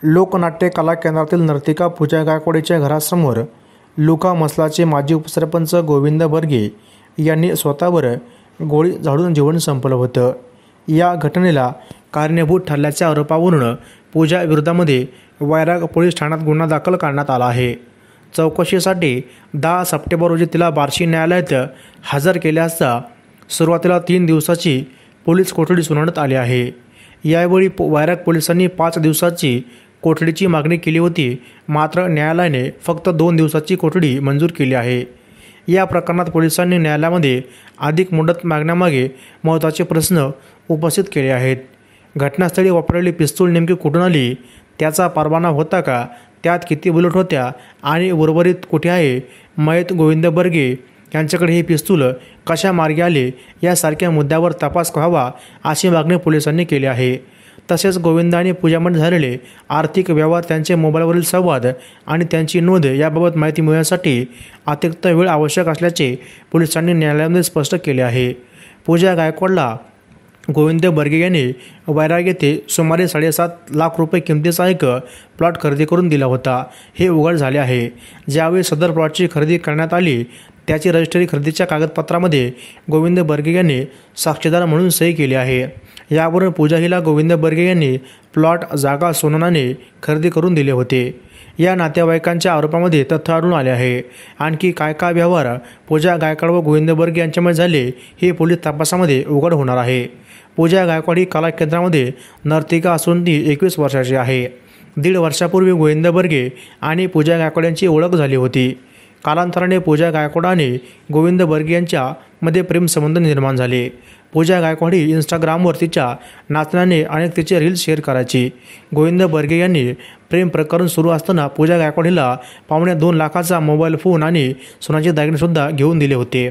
लोकनाट्य कला केंद्रातील नर्तिका पूजा गायकवाडीच्या घरासमोर लुका मसलाचे माजी उपसरपंच गोविंद बर्गे यांनी स्वतःवर गोळी झाडून जीवन संपलं होतं। या घटनेला कारणीभूत ठरल्याच्या आरोपावरून पूजा विरोधामध्ये वैराग पोलीस ठाण्यात गुन्हा दाखल करण्यात आला आहे। चौकशीसाठी 10 सप्टेंबर रोजी तिला बार्शी न्यायालयात हजर केले असता सुरुवातीला 3 दिवसाची पोलीस कोठडी सुनावण्यात आली आहे। यावेळी वैराग पोलिसांनी 5 दिवसाची कोठडीची मागणी केली होती, मात्र न्यायालयाने फक्त 2 दिवसाची कोठडी मंजूर केली आहे। या प्रकरणात पोलिसांनी न्यायालयामध्ये अधिक मुदत मागण्यामागे महत्त्वाचे प्रश्न उपस्थित केले आहेत। घटनास्थळी वापरलेली पिस्तूल नेमकी कुठून आली, त्याचा परवाना होता का, त्यात किती बुलेट होत्या आणि उर्वरित कुठे आहे, मयत गोविंद बर्गे यांच्याकडे हे पिस्तूल कशा मार्गे आले, यासारख्या मुद्द्यावर तपास व्हावा अशी मागणी पोलिसांनी केली आहे। तसेच गोविंद आणि पूजामध्ये झालेले आर्थिक व्यवहार, त्यांचे मोबाईलवरील संवाद आणि त्यांची नोंद याबाबत माहिती मिळवण्यासाठी अतिरिक्त वेळ आवश्यक असल्याचे पोलिसांनी न्यायालयामध्ये स्पष्ट केले आहे। पूजा गायकवाडला गोविंद बर्गे यांनी वैराग येथे सुमारे 7.5 लाख रुपये किमतीचा एक प्लॉट खरेदी करून दिला होता, हे उघड झाले आहे। ज्यावेळी सदर प्लॉटची खरेदी करण्यात आली त्याची रजिस्ट्री खरेदीच्या कागदपत्रामध्ये गोविंद बर्गे यांनी साक्षीदार म्हणून सही केली आहे। यावरून पूजा हिला गोविंद बर्गे यांनी प्लॉट जागा सोनाने खरेदी करून दिले होते। या नातेवाईकांच्या आरोपामध्ये तथ्य आढळून आले आहे। आणखी काय काय व्यवहार पूजा गायकवाड व गोविंद बर्गे यांच्यामध्ये झाले हे पोलीस तपासामध्ये उघड होणार आहे। पूजा गायकवाड ही कला केंद्रामध्ये नर्तिका असून ती 21 वर्षाची आहे। 1.5 वर्षापूर्वी गोविंद बर्गे आणि पूजा गायकवाड यांची ओळख झाली होती। कालांतराने पूजा गायकवाड आणि गोविंद बर्गे यांच्यामध्ये प्रेमसंबंध निर्माण झाले। पूजा गायकवाड ही इंस्टाग्रामवर तिच्या नाचण्याने अनेक तिचे रील्स शेअर करायची। गोविंद बर्गे यांनी प्रेम प्रकरण सुरू असताना पूजा गायकवाड हिला 2.25 लाखाचा मोबाईल फोन आणि सोन्याचे दागिनेसुद्धा घेऊन दिले होते।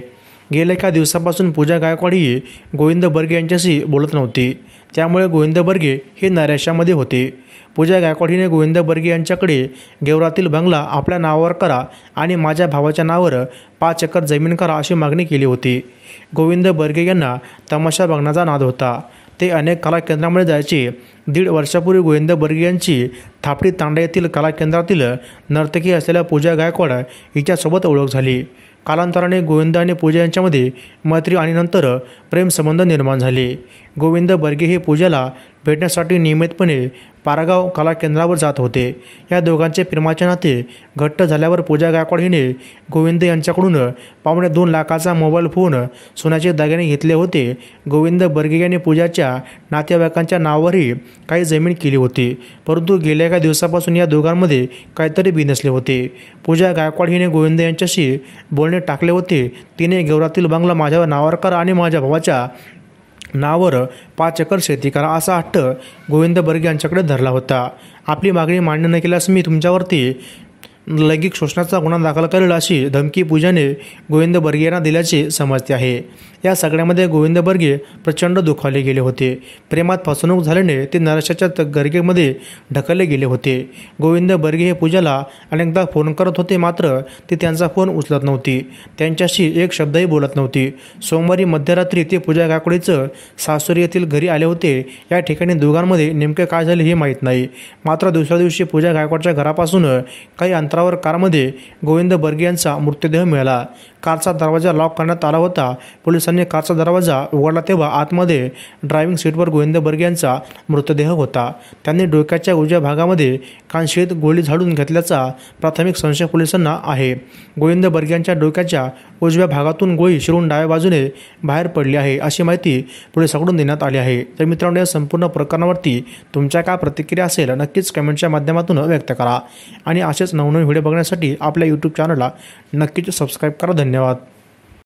गेल्या काही दिवसापासून पूजा गायकवाड ही गोविंद बर्गे यांच्याशी बोलत नव्हती, त्यामुळे गोविंद बर्गे हे नैराश्यामध्ये होते। पूजा गायकवाड हिने गोविंद बर्गे यांच्याकडे गेवरातील बंगला आपल्या नावावर करा आणि माझ्या भावाच्या नावावर 5 एकर जमीन करा अशी मागणी केली होती। गोविंद बर्गे यांना तमाशा बघण्याचा नाद होता। ते अनेक कला केंद्रामध्ये जायचे। 1.5 वर्षापूर्वी गोविंद बर्गे यांची थापडी तांडा येथील कला केंद्रातील नर्तकी असलेल्या पूजा गायकवाड हिच्यासोबत ओळख झाली। कालांतराने गोविंद आणि पूजा यांच्यामध्ये मैत्री आणि नंतर प्रेमसंबंध निर्माण झाले। गोविंद बर्गे हे पूजाला भेटण्यासाठी नियमितपणे पारगाव कला केंद्रावर जात होते। या दोघांचे प्रेमाचे नाते घट्ट झाल्यावर पूजा गायकवाड हिने गोविंद यांच्याकडून 2.25 लाखाचा मोबाईल फोन, सोन्याचे दागिने घेतले होते। गोविंद बर्गे यांनी पूजाच्या नातेवाईकांच्या नावावरही काही जमीन केली होती, परंतु गेल्या काही दिवसापासून या दोघांमध्ये काहीतरी बिनसले होते। पूजा गायकवाड हिने गोविंद यांच्याशी बोलणे टाकले होते। तिने गेवरातील बंगला माझ्यावर नावावर करा आणि माझ्या भावाच्या नावावर 5 एकर शेती करा असा हट्ट गोविंद बर्गे यांच्याकडे धरला होता। आपली मागणी मान्य न केल्यास मी तुमच्यावरती लैंगिक शोषणाचा गुन्हा दाखल करेल अशी धमकी पूजाने गोविंद बर्गे यांना दिल्याचे समजते आहे। या सगळ्यामध्ये गोविंद बर्गे प्रचंड दुखावले गेले होते। प्रेमात फसवणूक झाल्याने ते नैराश्याच्या गर्गेमध्ये ढकलले गेले होते। गोविंद बर्गे हे पूजाला अनेकदा फोन करत होते, मात्र ती त्यांचा फोन उचलत नव्हती, त्यांच्याशी एक शब्दही बोलत नव्हती। सोमवारी मध्यरात्री ते पूजा गायकवाडीचं सासुरी येथील घरी आले होते। या ठिकाणी दोघांमध्ये नेमके काय झाले हे माहीत नाही, मात्र दुसऱ्या दिवशी पूजा गायकवाडच्या घरापासून काही अंतरावर कारमध्ये गोविंद बर्गे यांचा मृतदेह मिळाला। कारचा दरवाजा लॉक करण्यात आला होता। पोलिसांनी कारचा दरवाजा उघडला तेव्हा आतमध्ये ड्रायव्हिंग सीटवर गोविंद बर्गे यांचा मृतदेह होता। त्यांनी डोक्याच्या उजव्या भागामध्ये कानशिळीत गोळी झाडून घेतल्याचा प्राथमिक संशय पोलिसांना आहे। गोविंद बर्गे यांच्या डोक्याच्या उजव्या भागातून गोळी शिरून डाव्या बाजूने बाहेर पडली आहे अशी माहिती पोलिसांकडून देण्यात आली आहे। तर मित्रांनो, या संपूर्ण प्रकरणावरती तुमच्या काय प्रतिक्रिया असेल नक्कीच कमेंटच्या माध्यमातून व्यक्त करा आणि असेच नवनवीन व्हिडिओ बघण्यासाठी आपल्या यूट्यूब चॅनलला नक्कीच सबस्क्राईब करा। धन्यवाद।